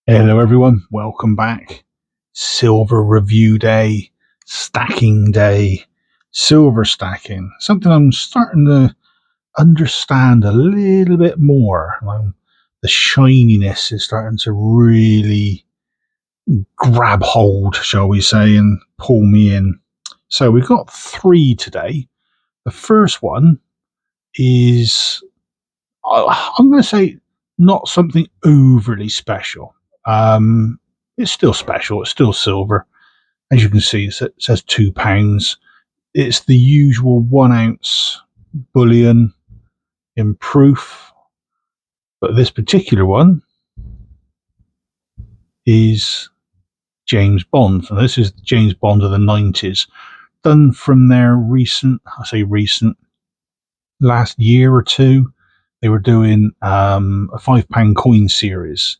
Hello everyone, welcome back. Silver review day, stacking day, silver stacking. Something I'm starting to understand a little bit more. The shininess is starting to really grab hold, shall we say, and pull me in. So we've got three today. The first one is, I'm going to say, not something overly special. Um, it's still special. It's still silver. As you can see, it says £2. It's the usual 1 ounce bullion in proof, but this particular one is James Bond. And this is James Bond of the 90s, done from their recent, I say recent, last year or two. They were doing a £5 coin series.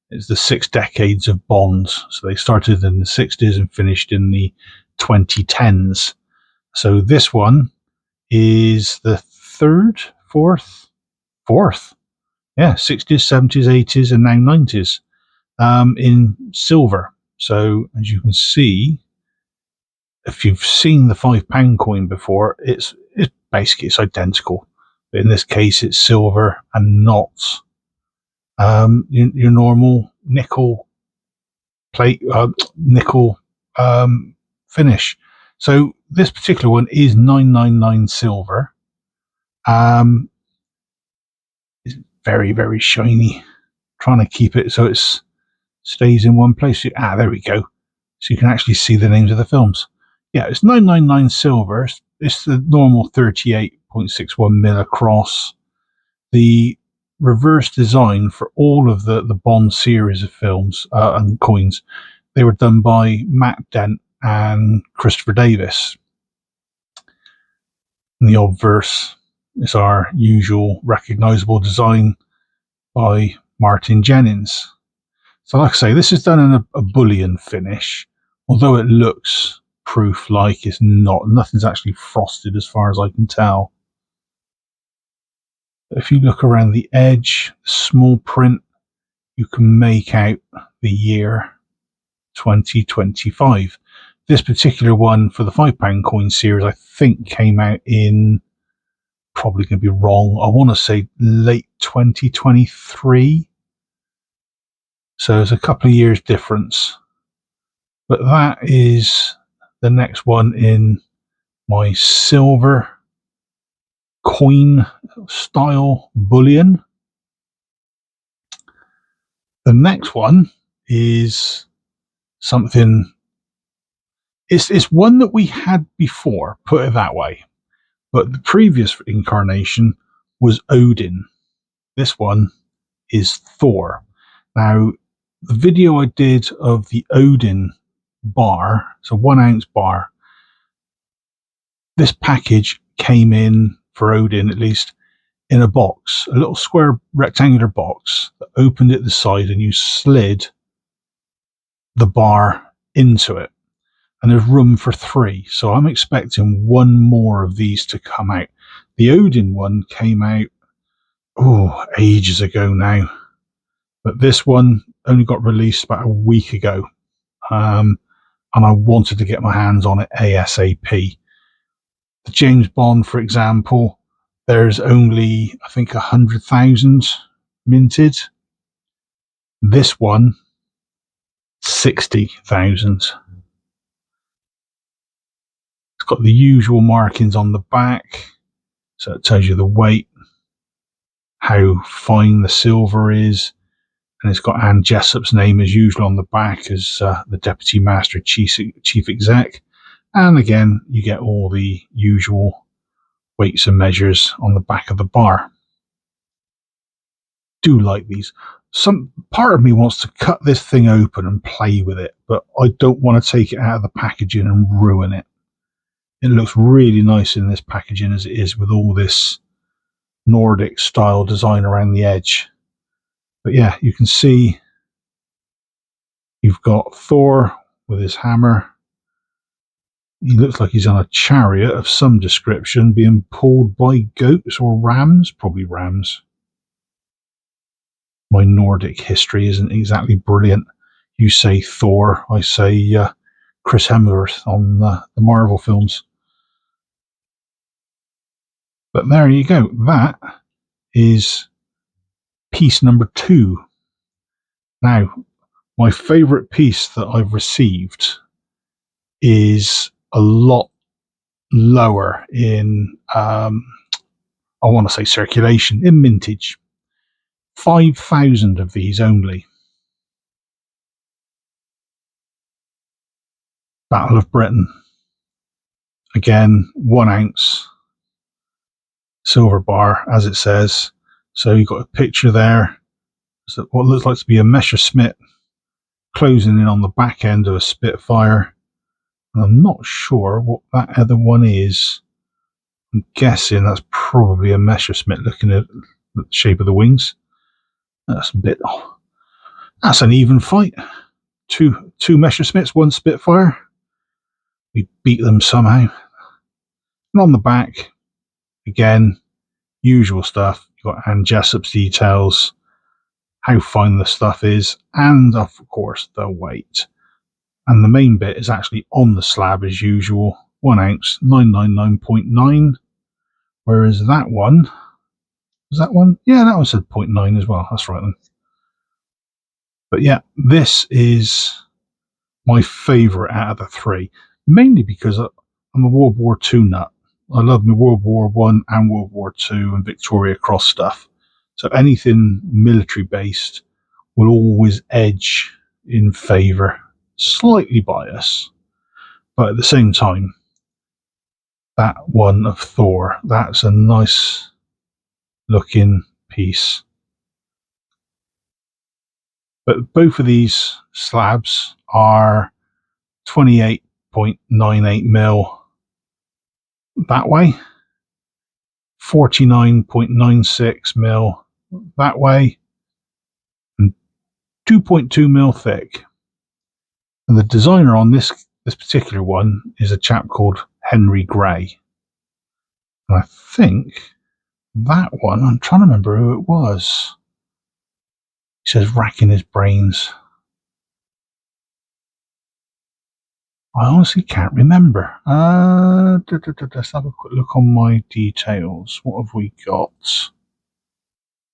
It's the 6 decades of Bond. So they started in the 60s and finished in the 2010s. So this one is the fourth. Yeah, 60s, 70s, 80s, and now 90s in silver. So as you can see, if you've seen the £5 coin before, it's basically it's identical. But in this case, it's silver and not your normal nickel plate, nickel finish. So this particular one is 999 silver. It's very, very shiny. Trying to keep it so it stays in one place. There we go. So you can actually see the names of the films. Yeah, it's 999 silver. It's the normal 38.61 mil across. The reverse design for all of the Bond series of films and coins, they were done by Matt Dent and Christopher Davis. And the obverse is our usual recognizable design by Martin Jennings. So like I say, this is done in a bullion finish, although it looks proof-like, it's not. Nothing's actually frosted as far as I can tell. If you look around the edge, small print, you can make out the year 2025. This particular one for the £5 coin series, I think, came out in, probably going to be wrong, I want to say late 2023. So there's a couple of years difference. But that is the next one in my silver coin style bullion. The next one is something, it's one that we had before, put it that way. But the previous incarnation was Odin. This one is Thor. Now, the video I did of the Odin bar, so 1 ounce bar, this package came in, for Odin at least, in a box, a little square rectangular box that opened at the side and you slid the bar into it. And there's room for 3. So I'm expecting one more of these to come out. The Odin one came out, ages ago now. But this one only got released about a week ago. And I wanted to get my hands on it ASAP. The James Bond, for example, there's only, I think, 100,000 minted. This one, 60,000. It's got the usual markings on the back, so it tells you the weight, how fine the silver is, and it's got Anne Jessup's name as usual on the back as the Deputy Master Chief Exec. And again, you get all the usual weights and measures on the back of the bar. Do like these. Some part of me wants to cut this thing open and play with it, but I don't want to take it out of the packaging and ruin it. It looks really nice in this packaging as it is, with all this Nordic style design around the edge. But yeah, you can see you've got Thor with his hammer. He looks like he's on a chariot of some description being pulled by goats or rams, probably rams. my Nordic history isn't exactly brilliant. You say Thor, I say Chris Hemsworth on the Marvel films. But there you go. That is piece number 2. Now, my favourite piece that I've received is a lot lower in, I want to say circulation, in mintage. 5,000 of these only. Battle of Britain. Again, 1 ounce silver bar, as it says. So you've got a picture there. So what looks like to be a Messerschmitt closing in on the back end of a Spitfire. And I'm not sure what that other one is. I'm guessing that's probably a Messerschmitt, looking at the shape of the wings. That's a bit. Oh, that's an even fight. Two Messerschmitts, 1 Spitfire. We beat them somehow. And on the back, again, usual stuff. You've got Anne Jessup's details, how fine the stuff is, and of course the weight. And the main bit is actually on the slab as usual. 1 ounce, 999.9. Whereas that one, was that one? Yeah, that one said 0.9 as well. That's right then. But yeah, this is my favourite out of the 3, mainly because I'm a World War II nut. I love my World War One and World War II and Victoria Cross stuff. So anything military based will always edge in favour, slightly biased, but at the same time, that one of Thor, that's a nice looking piece. But both of these slabs are 28.98 mil that way, 49.96 mil that way, and 2.2 mil thick. And the designer on this particular one is a chap called Henry Gray. And I think that one, I'm trying to remember who it was. He says racking his brains. I honestly can't remember. Let's have a quick look on my details. What have we got?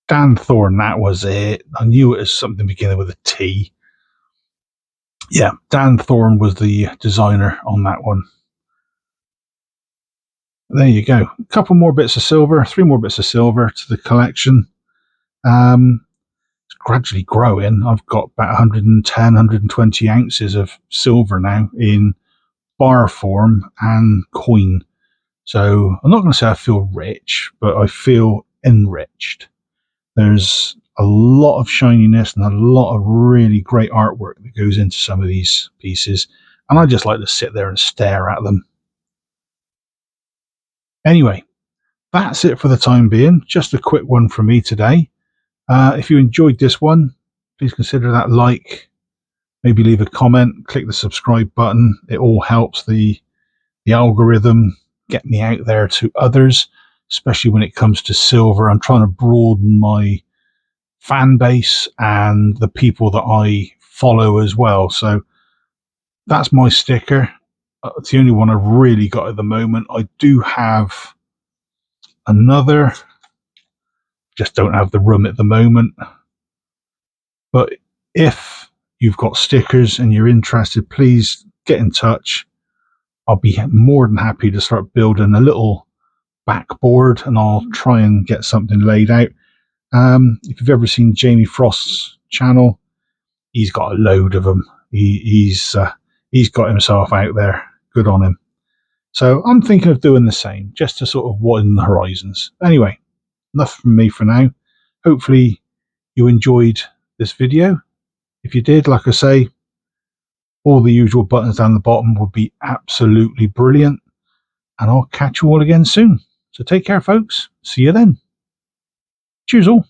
Dan Thorne, that was it. I knew it was something beginning with a T. Yeah, Dan Thorne was the designer on that one. There you go. A couple more bits of silver, 3 more bits of silver to the collection. It's gradually growing. I've got about 110, 120 ounces of silver now in bar form and coin. So I'm not going to say I feel rich, but I feel enriched. There's a lot of shininess and a lot of really great artwork that goes into some of these pieces, and I just like to sit there and stare at them. Anyway, that's it for the time being. Just a quick one from me today. If you enjoyed this one, please consider that like, maybe leave a comment, click the subscribe button. It all helps the algorithm get me out there to others, especially when it comes to silver. I'm trying to broaden my fan base and the people that I follow as well. So that's my sticker. It's the only one I've really got at the moment. I do have another, just don't have the room at the moment. But if you've got stickers and you're interested, please get in touch. I'll be more than happy to start building a little backboard, and I'll try and get something laid out. If you've ever seen Jamie Frost's channel, he's got a load of them. He's got himself out there. Good on him. So I'm thinking of doing the same, just to sort of widen the horizons. Anyway, enough from me for now. Hopefully you enjoyed this video. If you did, like I say, all the usual buttons down the bottom would be absolutely brilliant. And I'll catch you all again soon. So take care, folks. See you then. Cheers all.